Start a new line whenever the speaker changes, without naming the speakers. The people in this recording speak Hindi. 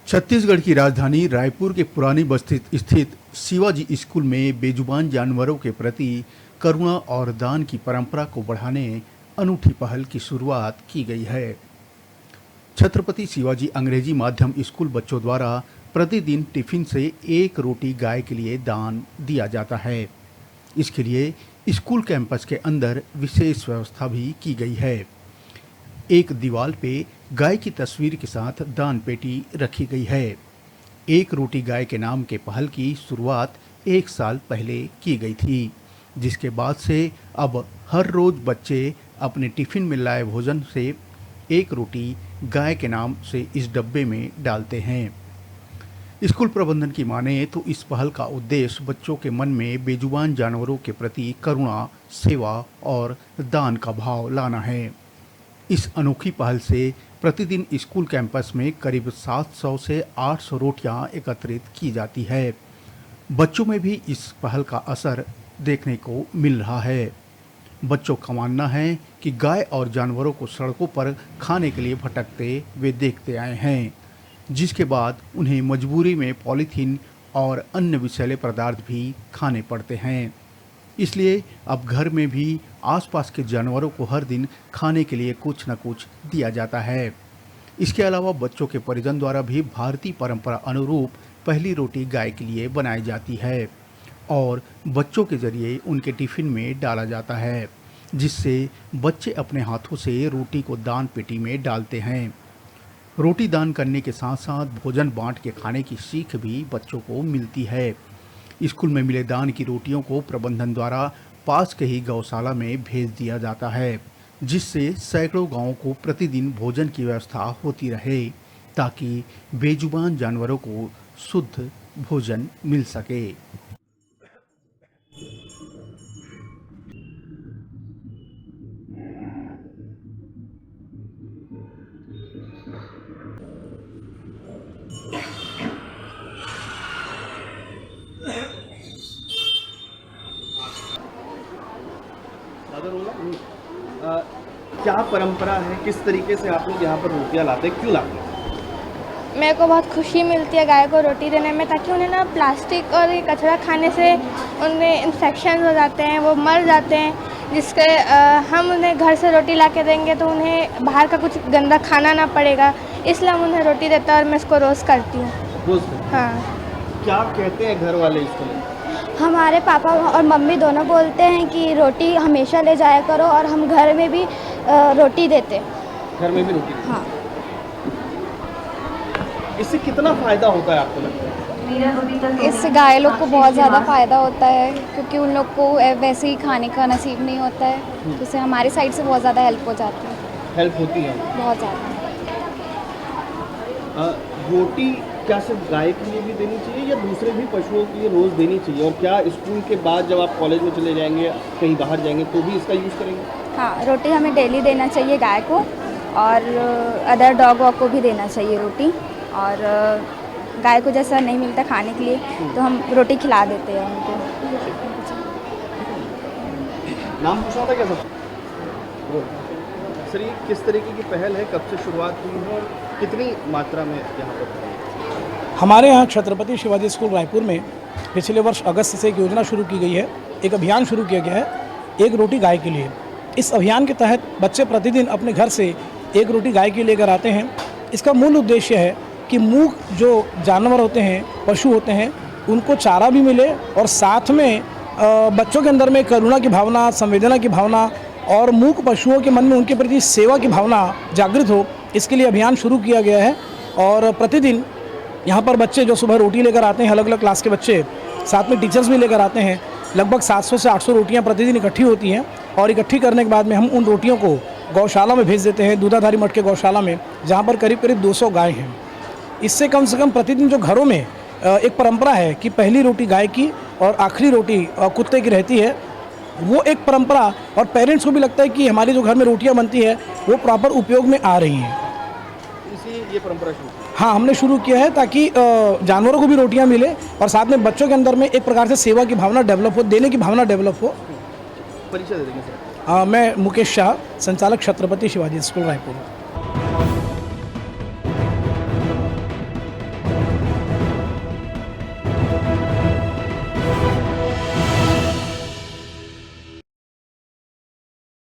छत्तीसगढ़ की राजधानी रायपुर के पुरानी बस्ती स्थित शिवाजी स्कूल में बेजुबान जानवरों के प्रति करुणा और दान की परंपरा को बढ़ाने अनूठी पहल की शुरुआत की गई है। छत्रपति शिवाजी अंग्रेजी माध्यम स्कूल बच्चों द्वारा प्रतिदिन टिफिन से एक रोटी गाय के लिए दान दिया जाता है। इसके लिए स्कूल कैंपस के अंदर विशेष व्यवस्था भी की गई है। एक दीवार पे गाय की तस्वीर के साथ दान पेटी रखी गई है। एक रोटी गाय के नाम के पहल की शुरुआत 1 साल पहले की गई थी, जिसके बाद से अब हर रोज बच्चे अपने टिफिन में लाए भोजन से एक रोटी गाय के नाम से इस डब्बे में डालते हैं। स्कूल प्रबंधन की माने तो इस पहल का उद्देश्य बच्चों के मन में बेजुबान जानवरों के प्रति करुणा, सेवा और दान का भाव लाना है। इस अनोखी पहल से प्रतिदिन स्कूल कैंपस में करीब 700 से 800 रोटियां एकत्रित की जाती है। बच्चों में भी इस पहल का असर देखने को मिल रहा है। बच्चों का मानना है कि गाय और जानवरों को सड़कों पर खाने के लिए भटकते वे देखते आए हैं, जिसके बाद उन्हें मजबूरी में पॉलीथीन और अन्य विषैले पदार्थ भी खाने पड़ते हैं। इसलिए अब घर में भी आसपास के जानवरों को हर दिन खाने के लिए कुछ न कुछ दिया जाता है। इसके अलावा बच्चों के परिजन द्वारा भी भारतीय परंपरा अनुरूप पहली रोटी गाय के लिए बनाई जाती है और बच्चों के जरिए उनके टिफिन में डाला जाता है, जिससे बच्चे अपने हाथों से रोटी को दान पेटी में डालते हैं। रोटी दान करने के साथ साथ भोजन बांट के खाने की सीख भी बच्चों को मिलती है। स्कूल में मिले दान की रोटियों को प्रबंधन द्वारा पास के ही गौशाला में भेज दिया जाता है, जिससे सैकड़ों गांवों को प्रतिदिन भोजन की व्यवस्था होती रहे, ताकि बेजुबान जानवरों को शुद्ध भोजन मिल सके।
क्या परंपरा है, किस तरीके से आप लोग यहाँ पर रोटियाँ लाते हैं, क्यों लाते हैं?
मेरे को बहुत खुशी मिलती है गाय को रोटी देने में, ताकि उन्हें ना प्लास्टिक और ये कचरा खाने से उनमें इन्फेक्शन हो जाते हैं, वो मर जाते हैं। जिसके हम उन्हें घर से रोटी ला के देंगे तो उन्हें बाहर का कुछ गंदा खाना ना पड़ेगा, इसलिए हम उन्हें रोटी देते हैं और मैं इसको रोज़ करती हूँ।
रोज़?
हाँ।
क्या कहते हैं घर वाले इसको?
हमारे पापा और मम्मी दोनों बोलते हैं कि रोटी हमेशा ले जाया करो, और हम घर में भी रोटी देते हैं।
घर में भी रोटी?
हाँ।
इससे कितना फ़ायदा होता है आपको लगता है?
इससे गाय लोग को बहुत ज़्यादा फ़ायदा होता है, क्योंकि उन लोग को वैसे ही खाने का नसीब नहीं होता है, तो इससे हमारी साइड से बहुत ज़्यादा हेल्प हो जाती है।
हेल्प होती है
बहुत ज़्यादा।
रोटी क्या सिर्फ गाय के लिए भी देनी चाहिए या दूसरे भी पशुओं के लिए रोज़ देनी चाहिए? और क्या स्कूल के बाद जब आप कॉलेज में चले जाएंगे, कहीं बाहर जाएंगे, तो भी इसका यूज़ करेंगे?
हाँ, रोटी हमें डेली देना चाहिए गाय को, और अदर डॉग वॉग को भी देना चाहिए रोटी। और गाय को जैसा नहीं मिलता खाने के लिए तो हम रोटी खिला देते हैं उनको।
नाम पूछा था क्या सर? सर, ये किस तरीके की पहल है, कब से शुरुआत हुई है और कितनी मात्रा में यहाँ पर?
हमारे यहाँ छत्रपति शिवाजी स्कूल रायपुर में पिछले वर्ष अगस्त से एक योजना शुरू की गई है, एक अभियान शुरू किया गया है, एक रोटी गाय के लिए। इस अभियान के तहत बच्चे प्रतिदिन अपने घर से एक रोटी गाय के लिए लेकर आते हैं। इसका मूल उद्देश्य है कि मूक जो जानवर होते हैं, पशु होते हैं, उनको चारा भी मिले और साथ में बच्चों के अंदर में करुणा की भावना, संवेदना की भावना और मूक पशुओं के मन में उनके प्रति सेवा की भावना जागृत हो, इसके लिए अभियान शुरू किया गया है। और प्रतिदिन यहाँ पर बच्चे जो सुबह रोटी लेकर आते हैं, अलग अलग क्लास के बच्चे, साथ में टीचर्स भी लेकर आते हैं। लगभग 700 से 800 रोटियाँ प्रतिदिन इकट्ठी होती हैं, और इकट्ठी करने के बाद में हम उन रोटियों को गौशाला में भेज देते हैं, दूधाधारी मठ के गौशाला में, जहाँ पर करीब करीब 200 गाय हैं। इससे कम से कम प्रतिदिन जो घरों में एक परंपरा है कि पहली रोटी गाय की और आखिरी रोटी कुत्ते की रहती है, वो एक परंपरा, और पेरेंट्स को भी लगता है कि हमारी जो घर में रोटियां बनती है वो प्रॉपर उपयोग में आ रही हैं।
इसी ये परंपरा शुरू?
हाँ, हमने शुरू किया है ताकि जानवरों को भी रोटियां मिले और साथ में बच्चों के अंदर में एक प्रकार से सेवा की भावना डेवलप हो, देने की भावना डेवलप हो।
परिचय दे देंगे सर?
मैं मुकेश शाह, संचालक छत्रपति शिवाजी स्कूल रायपुर।